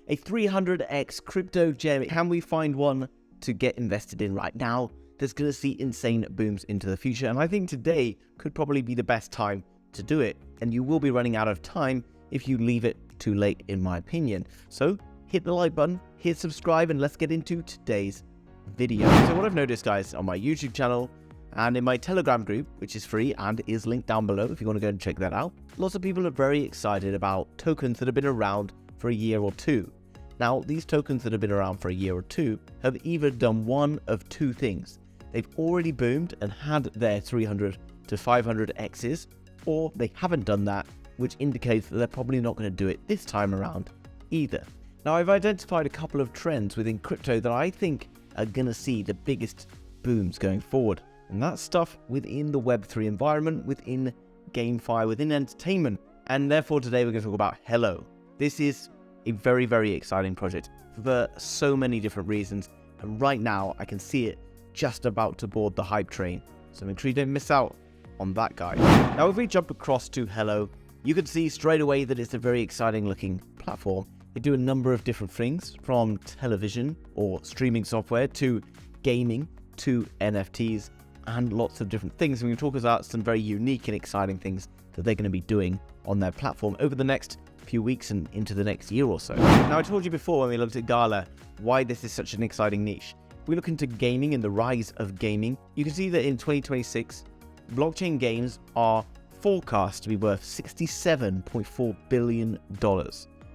a 300x crypto gem. Can we find one to get invested in right now that's going to see insane booms into the future? And I think today could probably be the best time to do it. And you will be running out of time if you leave it too late, in my opinion. So hit the like button, hit subscribe, and let's get into today's video. So what I've noticed, guys, on my YouTube channel and in my Telegram group, which is free and is linked down below if you want to go and check that out, lots of people are very excited about tokens that have been around for a year or two. Now, these tokens that have been around for a year or two have either done one of two things. They've already boomed and had their 300 to 500 X's, or they haven't done that, which indicates that they're probably not going to do it this time around either. Now, I've identified a couple of trends within crypto that I think are going to see the biggest booms going forward. And that's stuff within the Web3 environment, within gamefi, within entertainment. And therefore today we're going to talk about Hello. This is a very, very exciting project for so many different reasons. And right now I can see it just about to board the hype train. So make sure you don't miss out on that, guys. Now, if we jump across to Hello, you can see straight away that it's a very exciting looking platform. They do a number of different things, from television or streaming software to gaming to NFTs and lots of different things. And we talk about some very unique and exciting things that they're going to be doing on their platform over the next few weeks and into the next year or so. Now, I told you before when we looked at Gala why this is such an exciting niche. If we look into gaming and the rise of gaming, you can see that in 2026, blockchain games are forecast to be worth $67.4 billion.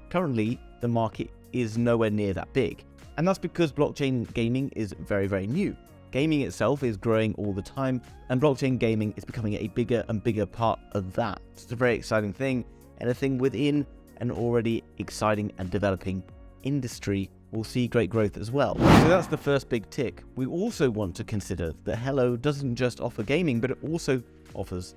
Currently, the market is nowhere near that big. And that's because blockchain gaming is very, very new. Gaming itself is growing all the time, and blockchain gaming is becoming a bigger and bigger part of that. It's a very exciting thing, and a thing within an already exciting and developing industry will see great growth as well. So that's the first big tick. We also want to consider that Hello doesn't just offer gaming, but it also offers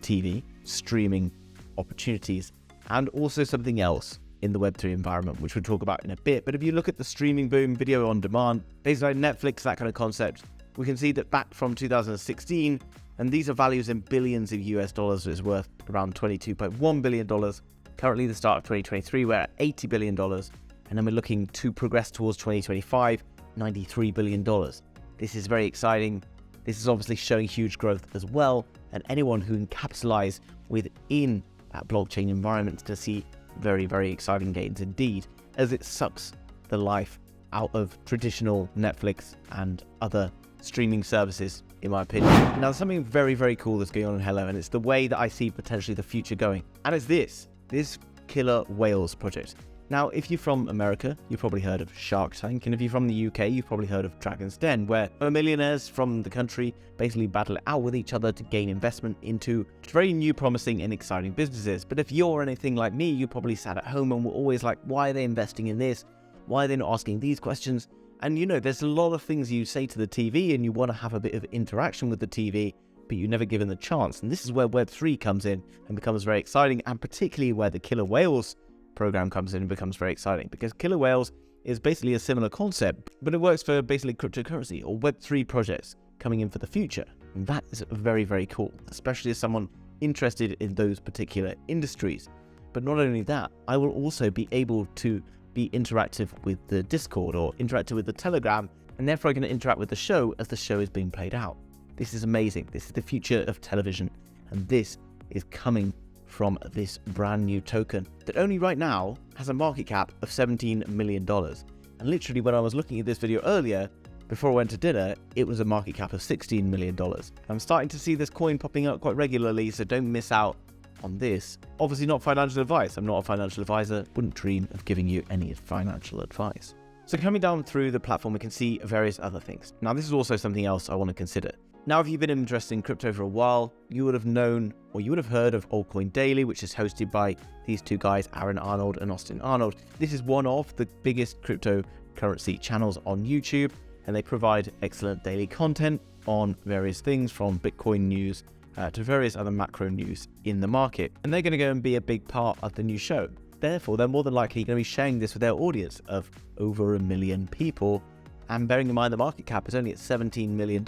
TV, streaming opportunities, and also something else in the Web3 environment, which we'll talk about in a bit. But if you look at the streaming boom, video on demand, based on Netflix, that kind of concept, we can see that back from 2016, and these are values in billions of US dollars, is worth around $22.1 billion. Currently, the start of 2023, we're at $80 billion. And then we're looking to progress towards 2025, $93 billion. This is very exciting. This is obviously showing huge growth as well. And anyone who can capitalize within that blockchain environment is going to see very, very exciting gains indeed, as it sucks the life out of traditional Netflix and other streaming services, in my opinion. Now, there's something very, very cool that's going on in Hello, and it's the way that I see potentially the future going. And it's this killer whales project. Now, if you're from America, you've probably heard of Shark Tank, and if you're from the UK, you've probably heard of Dragon's Den, where millionaires from the country basically battle it out with each other to gain investment into very new, promising, and exciting businesses. But if you're anything like me, you probably sat at home and were always like, why are they investing in this? Why are they not asking these questions? And you know, there's a lot of things you say to the TV and you want to have a bit of interaction with the TV, but you're never given the chance. And this is where Web3 comes in and becomes very exciting, and particularly where the Killer Whales program comes in and becomes very exciting, because Killer Whales is basically a similar concept, but it works for basically cryptocurrency or Web3 projects coming in for the future. And that is very, very cool, especially as someone interested in those particular industries. But not only that, I will also be able to be interactive with the Discord or interactive with the Telegram, and therefore I can interact with the show as the show is being played out. This is amazing. This is the future of television, and this is coming from this brand new token that only right now has a market cap of $17 million. And literally, when I was looking at this video earlier, before I went to dinner, it was a market cap of $16 million. I'm starting to see this coin popping up quite regularly, so don't miss out on this. Obviously not financial advice. I'm not a financial advisor. Wouldn't dream of giving you any financial advice. So coming down through the platform, we can see various other things. Now, this is also something else I want to consider. Now, if you've been interested in crypto for a while, you would have known, or you would have heard of Altcoin Daily, which is hosted by these two guys, Aaron Arnold and Austin Arnold. This is one of the biggest cryptocurrency channels on YouTube, and they provide excellent daily content on various things from Bitcoin news to various other macro news in the market. And they're going to go and be a big part of the new show. Therefore, they're more than likely going to be sharing this with their audience of over 1 million people. And bearing in mind the market cap is only at $17 million,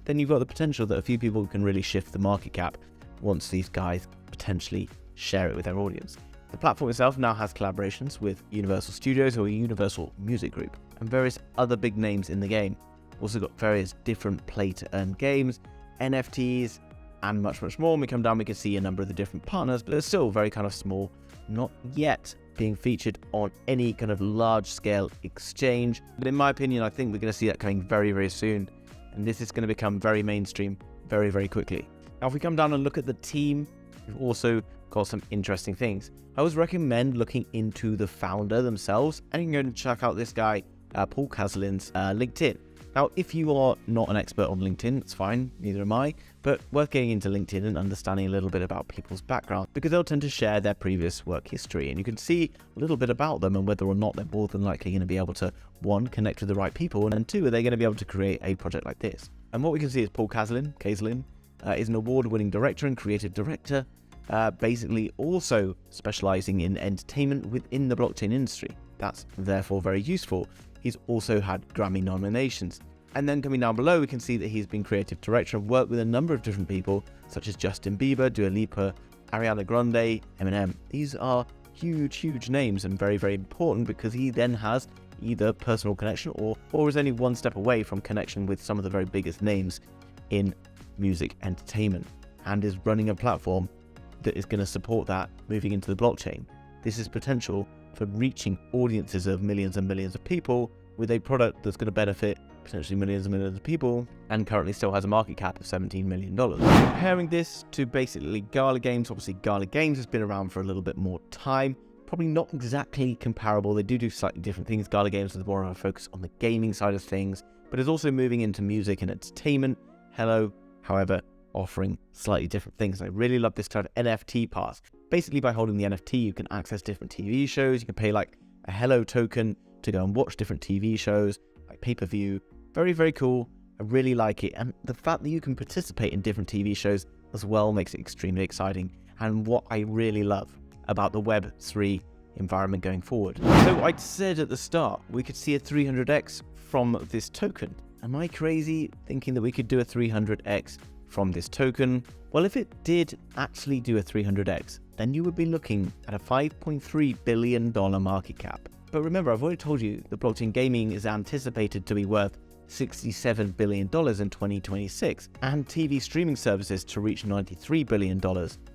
then you've got the potential that a few people can really shift the market cap once these guys potentially share it with their audience. The platform itself now has collaborations with Universal Studios or Universal Music Group and various other big names in the game. Also got various different play-to-earn games, NFTs, and much more. When we come down, we can see a number of the different partners, but they're still very kind of small, not yet being featured on any kind of large-scale exchange. But in my opinion, I think we're going to see that coming very, very soon, and this is going to become very mainstream very, very quickly. Now, if we come down and look at the team, we've also got some interesting things. I always recommend looking into the founder themselves, and you can go and check out this guy, Paul Kaslin's LinkedIn. Now, if you are not an expert on LinkedIn, it's fine, neither am I, but worth getting into LinkedIn and understanding a little bit about people's background, because they'll tend to share their previous work history, and you can see a little bit about them and whether or not they're more than likely going to be able to, one, connect with the right people, and two, are they going to be able to create a project like this? And what we can see is Paul Kaslin is an award-winning director and creative director, basically also specializing in entertainment within the blockchain industry. That's therefore very useful. He's also had Grammy nominations. And then coming down below, we can see that he's been creative director and worked with a number of different people, such as Justin Bieber, Dua Lipa, Ariana Grande, Eminem. These are huge, huge names and very, very important because he then has either personal connection or is only one step away from connection with some of the very biggest names in music entertainment and is running a platform that is going to support that moving into the blockchain. This is potential for reaching audiences of millions and millions of people with a product that's going to benefit potentially millions and millions of people and currently still has a market cap of $17 million. Comparing this to basically Gala Games, obviously Gala Games has been around for a little bit more time, probably not exactly comparable. They do slightly different things. Gala Games has more of a focus on the gaming side of things, but is also moving into music and entertainment. Hello, however, offering slightly different things. I really love this kind of NFT pass. Basically, by holding the NFT, you can access different TV shows. You can pay like a Hello token to go and watch different TV shows, like pay-per-view. Very, very cool. I really like it. And the fact that you can participate in different TV shows as well makes it extremely exciting. And what I really love about the Web3 environment going forward. So I said at the start, we could see a 300x from this token. Am I crazy thinking that we could do a 300x from this token? Well, if it did actually do a 300x, then you would be looking at a $5.3 billion market cap. But remember, I've already told you the blockchain gaming is anticipated to be worth $67 billion in 2026, and TV streaming services to reach $93 billion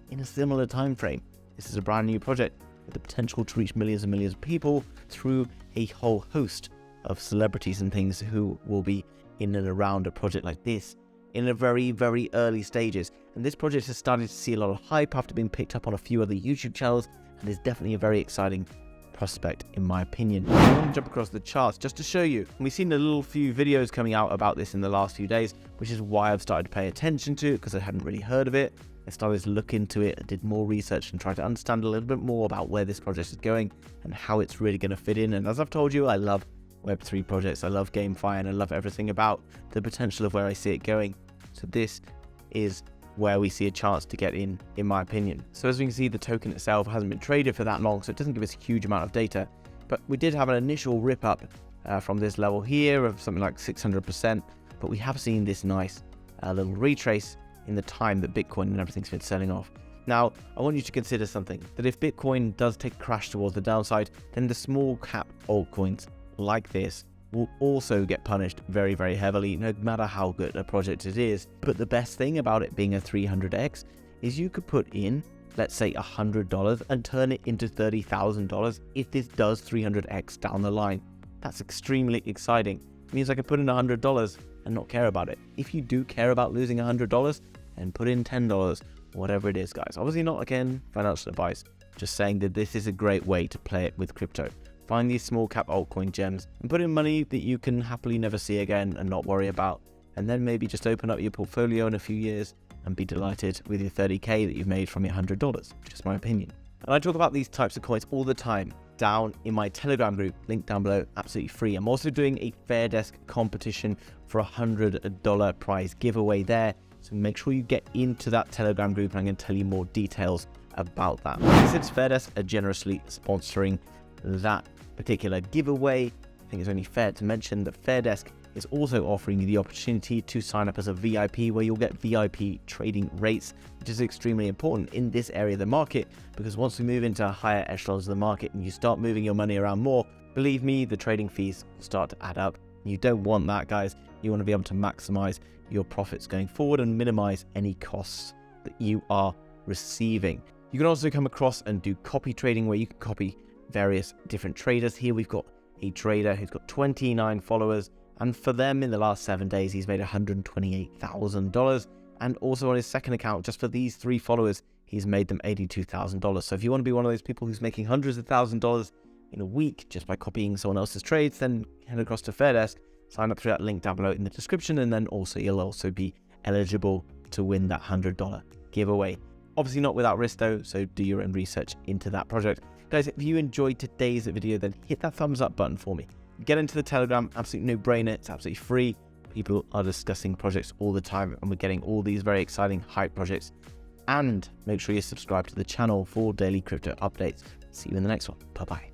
in a similar time frame. This is a brand new project with the potential to reach millions and millions of people through a whole host of celebrities and things who will be in and around a project like this in a very, very early stages. And this project has started to see a lot of hype after being picked up on a few other YouTube channels, and is definitely a very exciting prospect in my opinion. I want to jump across the charts just to show you. We've seen a little few videos coming out about this in the last few days, which is why I've started to pay attention to it, because I hadn't really heard of it. I started to look into it, I did more research and try to understand a little bit more about where this project is going and how it's really going to fit in. And as I've told you, I love Web3 projects, I love gamefi, and I love everything about the potential of where I see it going. So this is where we see a chance to get in my opinion. So as we can see, the token itself hasn't been traded for that long, so it doesn't give us a huge amount of data, but we did have an initial rip up from this level here of something like 600%, but we have seen this nice little retrace in the time that Bitcoin and everything's been selling off. Now, I want you to consider something, that if Bitcoin does take a crash towards the downside, then the small cap altcoins like this will also get punished very, very heavily, no matter how good a project it is. But the best thing about it being a 300x is you could put in, let's say $100 and turn it into $30,000 if this does 300x down the line. That's extremely exciting. It means I can put in $100 and not care about it. If you do care about losing $100, then put in $10, whatever it is, guys. Obviously not, again, financial advice, just saying that this is a great way to play it with crypto. Find these small cap altcoin gems and put in money that you can happily never see again and not worry about. And then maybe just open up your portfolio in a few years and be delighted with your 30K that you've made from your $100, just my opinion. And I talk about these types of coins all the time down in my Telegram group, link down below, absolutely free. I'm also doing a Fair Desk competition for a $100 prize giveaway there. So make sure you get into that Telegram group and I'm going to tell you more details about that. Since Fair Desk are generously sponsoring that particular giveaway, I think it's only fair to mention that Fair Desk is also offering you the opportunity to sign up as a VIP, where you'll get VIP trading rates, which is extremely important in this area of the market, because once we move into higher echelons of the market and you start moving your money around more, believe me, the trading fees will start to add up. You don't want that, guys. You want to be able to maximize your profits going forward and minimize any costs that you are receiving. You can also come across and do copy trading, where you can copy various different traders. Here we've got a trader who's got 29 followers, and for them in the last 7 days he's made $128,000, and also on his second account, just for these 3 followers, he's made them $82,000. So if you want to be one of those people who's making hundreds of $1,000s in a week just by copying someone else's trades, then head across to Fairdesk, sign up through that link down below in the description, and then also you'll also be eligible to win that $100 giveaway. Obviously not without risk though, so do your own research into that project. Guys, if you enjoyed today's video, then hit that thumbs up button for me. Get into the Telegram, absolutely no-brainer, it's absolutely free. People are discussing projects all the time, and we're getting all these very exciting hype projects. And make sure you subscribe to the channel for daily crypto updates. See you in the next one. Bye-bye.